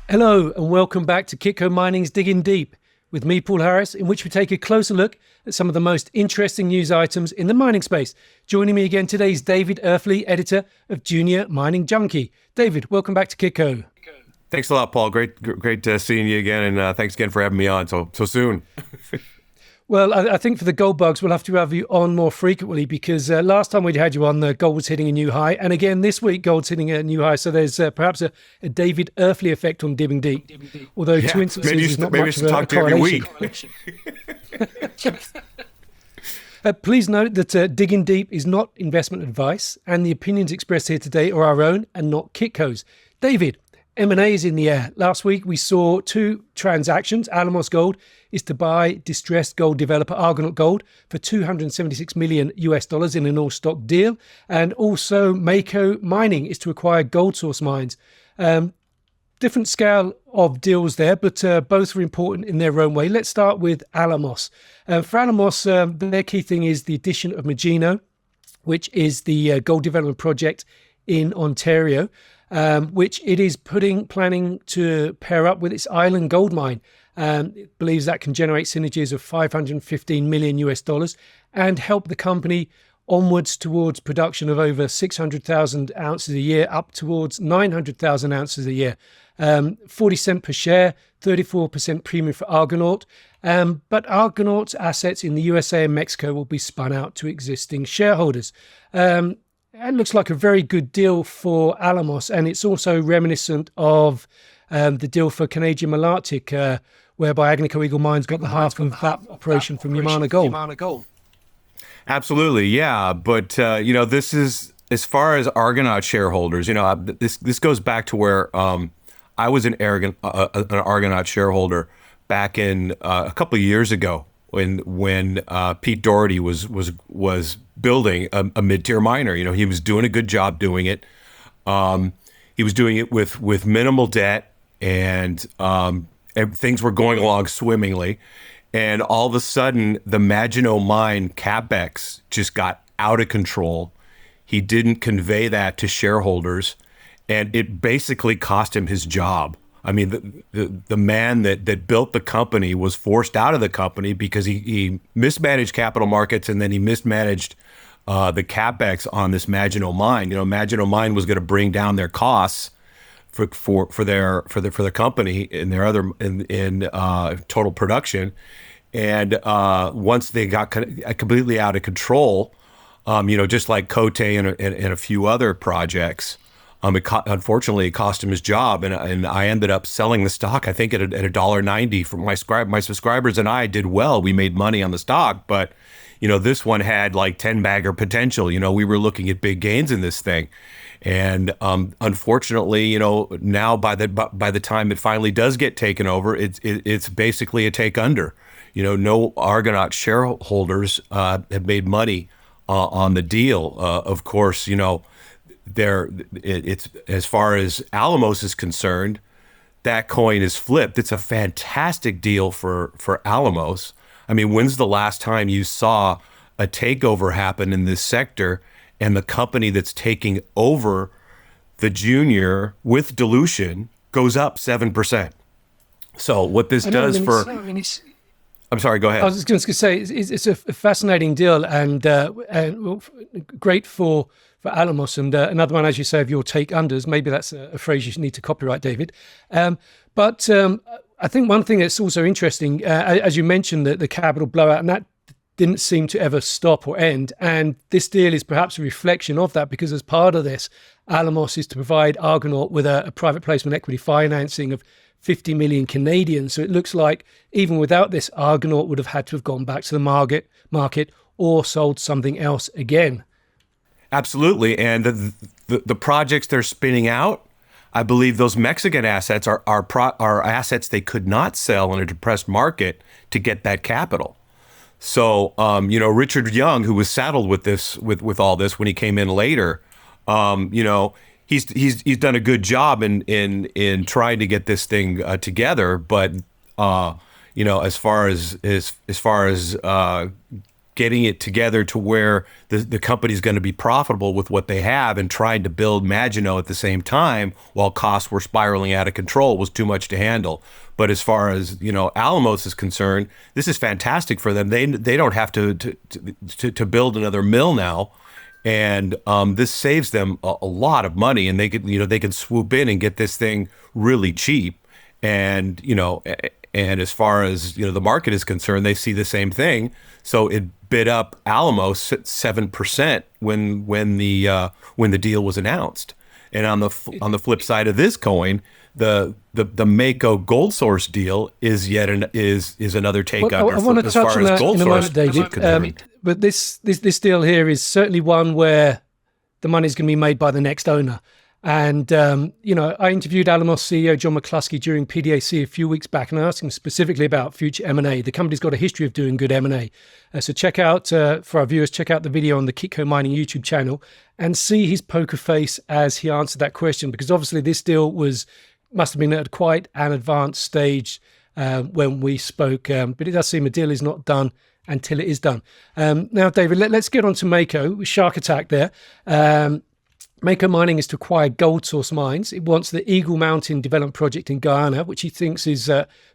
Hello and welcome back to Kitco Mining's Digging Deep with me, Paul Harris, in which we take a closer look at some of the most interesting news items in the mining space. Joining me again today is David Erfle, editor of Miner Junky. David, welcome back to Kitco. Thanks a lot, Paul. Great seeing you again, and thanks again for having me on so soon. Well, I think for the gold bugs, we'll have to have you on more frequently because last time we had you on, gold was hitting a new high. And again, this week, gold's hitting a new high. So there's perhaps a David Erfle effect on Digging Deep. Although yeah, two instances is not much of a talk to every week. Please note that Digging Deep is not investment advice, and the opinions expressed here today are our own and not Kitco's. David, M&A is in the air. Last week, we saw two transactions. Alamos Gold is to buy distressed gold developer Argonaut Gold for $276 million in an all-stock deal. And also Mako Mining is to acquire GoldSource mines. Different scale of deals there, but both are important in their own way. Let's start with Alamos. For Alamos, their key thing is the addition of Magino, which is the gold development project in Ontario. Which it is planning to pair up with its Island gold mine. It believes that can generate synergies of $515 million and help the company onwards towards production of over 600,000 ounces a year, up towards 900,000 ounces a year. 40 cents per share, 34% premium for Argonaut. But Argonaut's assets in the USA and Mexico will be spun out to existing shareholders. It looks like a very good deal for Alamos, and it's also reminiscent of the deal for Canadian Malartic, whereby Agnico Eagle Mines got the half of that operation from Yamana Gold. Absolutely, yeah. But this is, as far as Argonaut shareholders. This goes back to where I was an Argonaut shareholder back in a couple of years ago when Pete Doherty was building a mid-tier miner. He was doing a good job doing it. He was doing it with minimal debt, and things were going along swimmingly. And all of a sudden, the Magino mine capex just got out of control. He didn't convey that to shareholders, and it basically cost him his job. I mean, the man that built the company was forced out of the company because he mismanaged capital markets, and then he mismanaged the capex on this Magino mine. Magino mine was going to bring down their costs for the company in their in total production, and once they got completely out of control, just like Cote and a few other projects. Unfortunately, it cost him his job, and I ended up selling the stock, I think, at $1.90. For my subscribers and I did well. We made money on the stock, but this one had like 10-bagger potential. We were looking at big gains in this thing, and unfortunately, now by the time it finally does get taken over, it's basically a take under. No Argonaut shareholders have made money on the deal. Of course, it's, as far as Alamos is concerned, that coin is flipped. It's a fantastic deal for Alamos. I mean, when's the last time you saw a takeover happen in this sector, and the company that's taking over the junior with dilution goes up 7%? So what this does for... I'm sorry, go ahead. I was just going to say, it's a fascinating deal, and great for Alamos, and another one, as you say, of your take unders. Maybe that's a phrase you need to copyright, David. But I think one thing that's also interesting, as you mentioned, the capital blowout, and that didn't seem to ever stop or end. And this deal is perhaps a reflection of that, because as part of this, Alamos is to provide Argonaut with a private placement equity financing of 50 million Canadian. So it looks like even without this, Argonaut would have had to have gone back to the market or sold something else again. Absolutely. And the projects they're spinning out, I believe those Mexican assets are assets they could not sell in a depressed market to get that capital. So, Richard Young, who was saddled with this, with all this when he came in later, he's done a good job in trying to get this thing together. But as far as getting it together to where the company's going to be profitable with what they have, and trying to build Maginot at the same time while costs were spiraling out of control was too much to handle. But as far as, Alamos is concerned, this is fantastic for them. They don't have to build another mill now. And this saves them a lot of money, and they can swoop in and get this thing really cheap. And and as far as the market is concerned, they see the same thing. So it bid up Alamos at 7% when the deal was announced. And on the flip side of this coin, the Mako GoldSource deal is another take under. I want to touch on that in a moment, David. But this deal here is certainly one where the money is going to be made by the next owner. And I interviewed Alamos CEO John McCluskey during PDAC a few weeks back, and I asked him specifically about future M&A. The company's got a history of doing good M&A. So check out, for our viewers, check out the video on the Kitco Mining YouTube channel and see his poker face as he answered that question, because obviously this deal must have been at quite an advanced stage when we spoke. But it does seem a deal is not done until it is done. Now, David, let's get on to Mako. Shark attack there. Mako Mining is to acquire GoldSource mines. It wants the Eagle Mountain development project in Guyana, which he thinks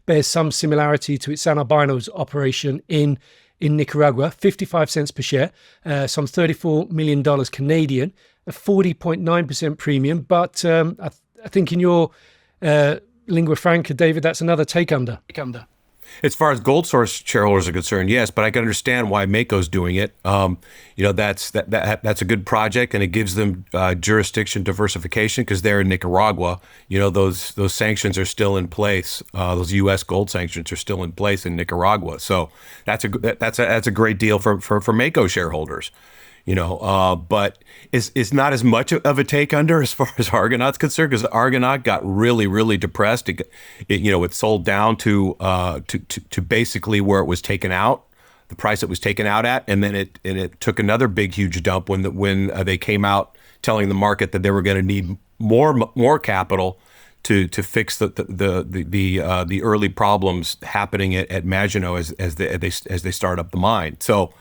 bears some similarity to its San Albino's operation in Nicaragua. 55 cents per share, some $34 million Canadian, a 40.9% premium. But I think in your lingua franca, David, that's another take under. As far as GoldSource shareholders are concerned, yes, but I can understand why Mako's doing it. That's a good project, and it gives them jurisdiction diversification because they're in Nicaragua. Those sanctions are still in place. Those U.S. gold sanctions are still in place in Nicaragua. So that's a great deal for Mako shareholders. But it's not as much of a take under as far as Argonaut's concerned, because Argonaut got really, really depressed. It sold down to basically where it was taken out, the price it was taken out at, and then it took another big, huge dump when they came out telling the market that they were going to need more capital to fix the early problems happening at Maginot as they start up the mine. So.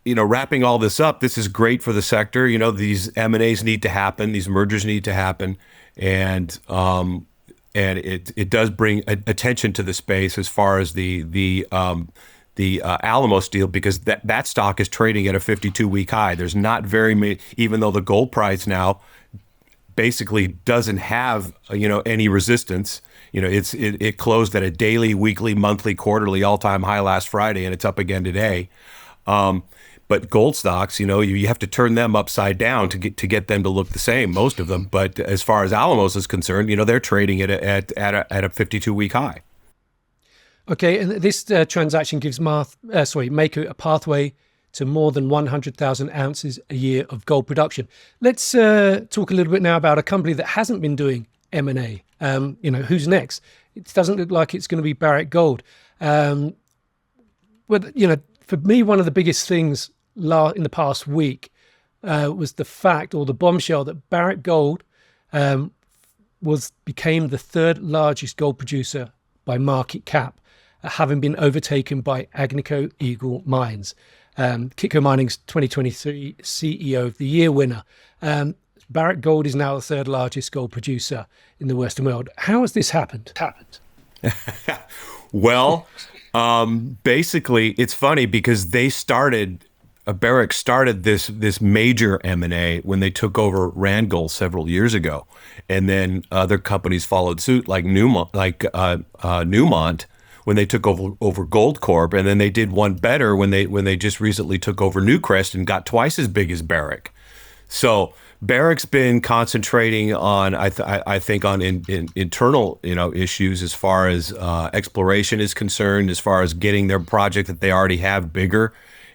Wrapping all this up, this is great for the sector. These M&As need to happen, these mergers need to happen, and it does bring attention to the space as far as the Alamos deal, because that stock is trading at a 52-week high. There's not very many, even though the gold price now basically doesn't have any resistance. It closed at a daily, weekly, monthly, quarterly all-time high last Friday, and it's up again today. But gold stocks, you have to turn them upside down to get them to look the same, most of them. But as far as Alamos is concerned, they're trading it at a 52-week high. Okay, and this transaction gives Mako a pathway to more than 100,000 ounces a year of gold production. Let's talk a little bit now about a company that hasn't been doing M&A. Who's next? It doesn't look like it's going to be Barrick Gold. For me, one of the biggest things in the past week was the fact, or the bombshell, that Barrick Gold became the third largest gold producer by market cap, having been overtaken by Agnico Eagle Mines. Kitco Mining's 2023 CEO of the Year winner. Barrick Gold is now the third largest gold producer in the Western world. How has this happened? Well, basically, it's funny because Barrick started this major M&A when they took over Randgold several years ago, and then other companies followed suit, like Newmont, when they took over Goldcorp, and then they did one better when they just recently took over Newcrest and got twice as big as Barrick. So Barrick's been concentrating on, I think, on internal issues as far as exploration is concerned, as far as getting their project that they already have bigger.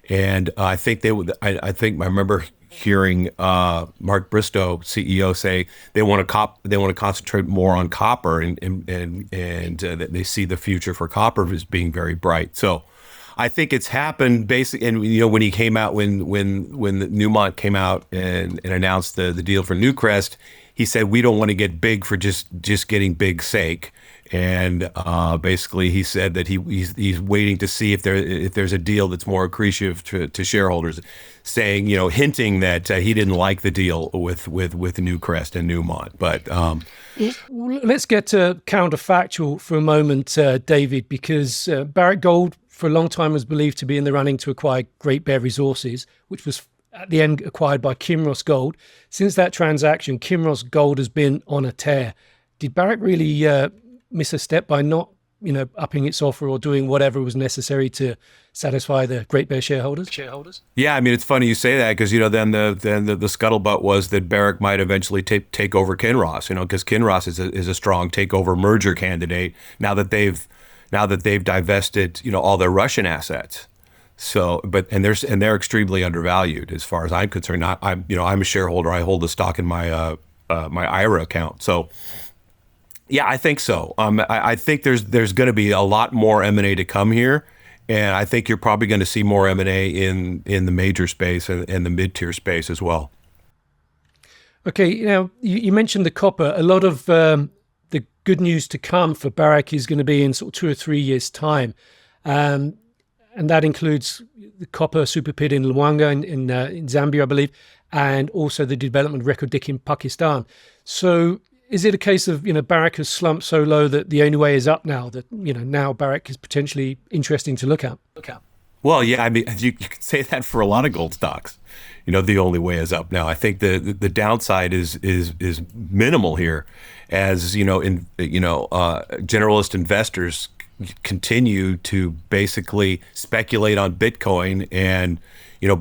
And I think I remember hearing Mark Bristow, CEO, say they want to concentrate more on copper, and they see the future for copper as being very bright. So I think it's happened basically, and when he came out, when Newmont came out and announced the deal for Newcrest, he said we don't want to get big for just getting big sake, and basically he said that he's waiting to see if there's a deal that's more accretive to shareholders, saying hinting that he didn't like the deal with Newcrest and Newmont, but. Let's get to counterfactual for a moment, David, because Barrick Gold for a long time was believed to be in the running to acquire Great Bear Resources, which was at the end acquired by Kinross Gold. Since that transaction, Kinross Gold has been on a tear. Did Barrick really miss a step by not, upping its offer or doing whatever was necessary to satisfy the Great Bear shareholders? Yeah, I mean, it's funny you say that because then the scuttlebutt was that Barrick might eventually take over Kinross. Because Kinross is a strong takeover merger candidate now that they've divested all their Russian assets. So, they're extremely undervalued as far as I'm concerned. I'm a shareholder. I hold the stock in my my IRA account. So. Yeah, I think so. I think there's going to be a lot more M&A to come here, and I think you're probably going to see more M&A in the major space and the mid-tier space as well. Okay, now you mentioned the copper. A lot of the good news to come for Barrick is going to be in sort of 2 or 3 years' time, and that includes the copper super pit in Luangwa in Zambia, I believe, and also the development of Reko Diq in Pakistan. So. Is it a case of, Barrick has slumped so low that the only way is up now, that, now Barrick is potentially interesting to look at? Well, yeah, I mean, you can say that for a lot of gold stocks. The only way is up now. I think the downside is minimal here, as generalist investors continue to basically speculate on Bitcoin and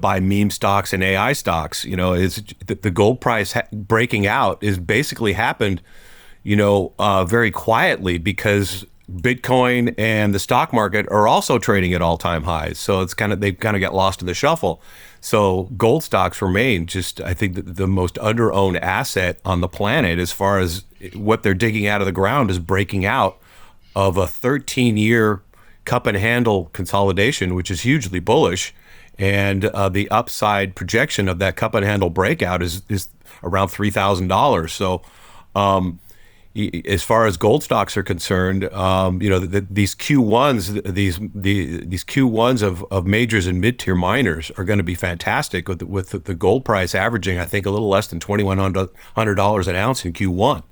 buy meme stocks and AI stocks. Is the gold price breaking out is basically happened, very quietly, because Bitcoin and the stock market are also trading at all-time highs. So they've kind of got lost in the shuffle. So gold stocks remain just, I think, the most under-owned asset on the planet, as far as what they're digging out of the ground is breaking out of a 13-year cup and handle consolidation, which is hugely bullish. And the upside projection of that cup and handle breakout is around $3,000. So, as far as gold stocks are concerned, these Q1s, these Q1s of majors and mid-tier miners are going to be fantastic, with the gold price averaging, I think, a little less than $2,100 an ounce in Q1.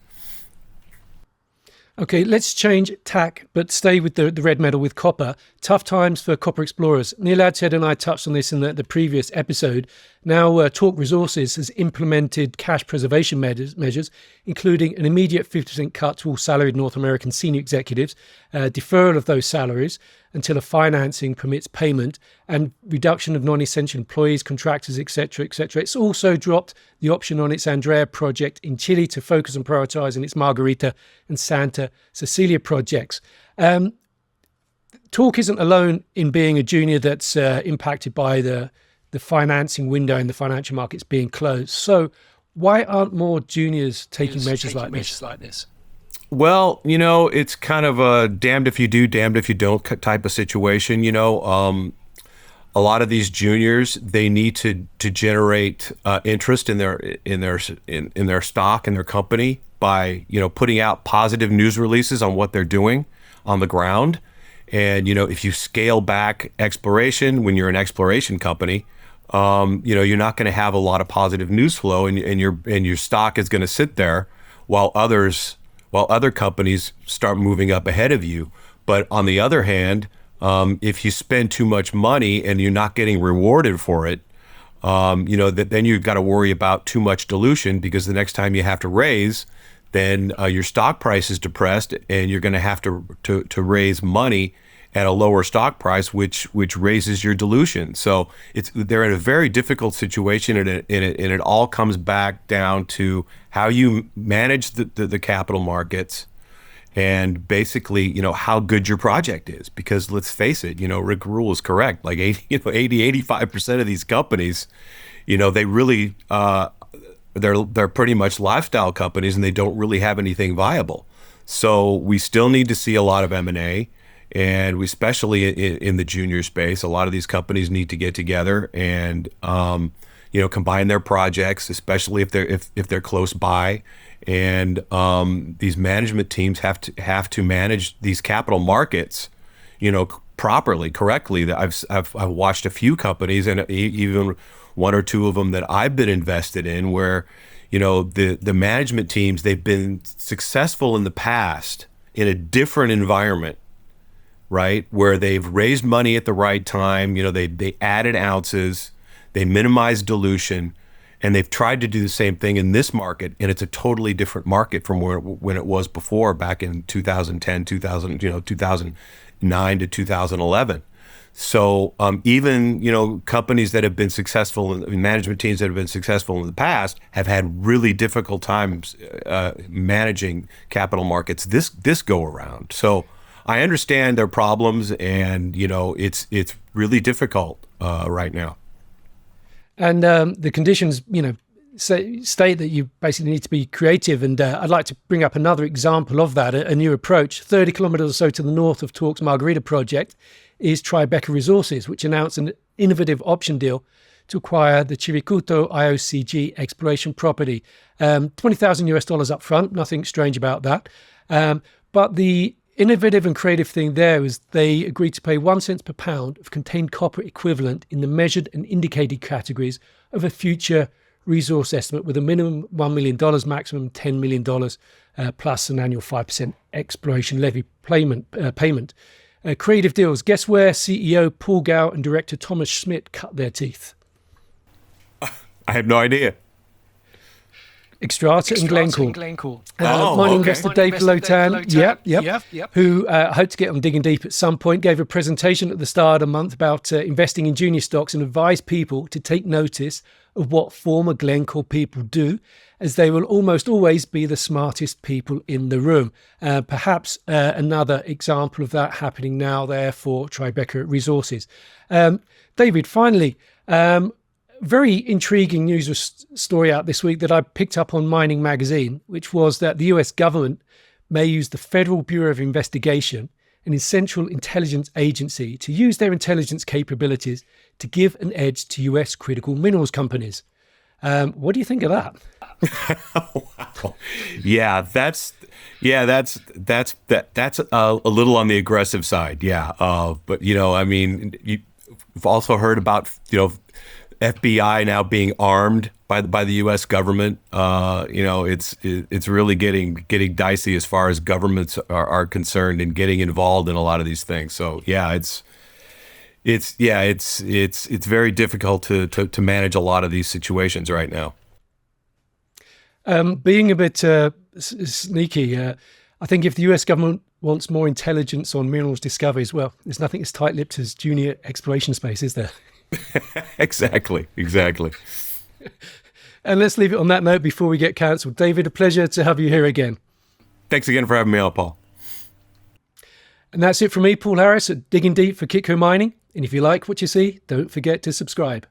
Okay, let's change tack, but stay with the red metal, with copper. Tough times for copper explorers. Neil Adshead and I touched on this in the previous episode. Now, Talk Resources has implemented cash preservation measures, including an immediate 50% cut to all salaried North American senior executives, deferral of those salaries until a financing permits payment, and reduction of non-essential employees, contractors, etc., etc. It's also dropped the option on its Andrea project in Chile to focus on prioritising its Margarita and Santa Cecilia projects. Talk isn't alone in being a junior that's impacted by the financing window in the financial markets being closed. So why aren't more juniors taking measures like this? Well, it's kind of a damned if you do, damned if you don't type of situation. A lot of these juniors, they need to generate interest in their stock and their company by putting out positive news releases on what they're doing on the ground. And if you scale back exploration when you're an exploration company, you're not going to have a lot of positive news flow, and your stock is going to sit there while other companies start moving up ahead of you. But on the other hand, if you spend too much money and you're not getting rewarded for it, then you've got to worry about too much dilution, because the next time you have to raise, then your stock price is depressed, and you're going to have to raise money at a lower stock price, which raises your dilution. So they're in a very difficult situation, and it all comes back down to how you manage the capital markets, and basically, how good your project is. Because let's face it, Rick Rule is correct. Like 85% of these companies, they really they're pretty much lifestyle companies, and they don't really have anything viable. So we still need to see a lot of M&A. And we, especially in the junior space, a lot of these companies need to get together and combine their projects, especially if they're close by. And these management teams have to manage these capital markets, properly, correctly. I've watched a few companies, and even one or two of them that I've been invested in, where the management teams, they've been successful in the past in a different environment, right, where they've raised money at the right time. They added ounces, they minimized dilution, and they've tried to do the same thing in this market, and it's a totally different market from when it was before, back in 2010, 2009 to 2011. So even companies that have been successful, management teams that have been successful in the past, have had really difficult times managing capital markets this go around. So I understand their problems, and it's really difficult right now. And the conditions, state that you basically need to be creative. And I'd like to bring up another example of that, a new approach. 30 kilometers or so to the north of Torque's Margarita project is Tribeca Resources, which announced an innovative option deal to acquire the Chiricuto IOCG exploration property. $20,000 up front, nothing strange about that. But the innovative and creative thing there is they agreed to pay 1 cent per pound of contained copper equivalent in the measured and indicated categories of a future resource estimate, with a minimum $1 million, maximum $10 million, plus an annual 5% exploration levy payment. Creative deals. Guess where CEO Paul Gow and director Thomas Schmidt cut their teeth? I have no idea. Xstrata in Glencore. Mining okay. investor Dave Lotan, who hoped to get on Digging Deep at some point, gave a presentation at the start of the month about investing in junior stocks and advised people to take notice of what former Glencore people do, as they will almost always be the smartest people in the room. Perhaps another example of that happening now there for Tribeca Resources. David, finally, very intriguing news story out this week that I picked up on Mining Magazine, which was that the US government may use the Federal Bureau of Investigation, an essential intelligence agency, to use their intelligence capabilities to give an edge to US critical minerals companies. What do you think of that? Wow. Yeah, that's a little on the aggressive side. Yeah. But you've also heard about, FBI now being armed by the U.S. government. It's really getting dicey as far as governments are concerned, and getting involved in a lot of these things. So yeah, it's very difficult to manage a lot of these situations right now. Being a bit sneaky, I think if the US government wants more intelligence on minerals discoveries, well, there's nothing as tight-lipped as junior exploration space, is there? Exactly. And let's leave it on that note before we get cancelled. David, a pleasure to have you here again. Thanks again for having me on, Paul. And that's it from me, Paul Harris, at Digging Deep for Kitco Mining. And if you like what you see, don't forget to subscribe.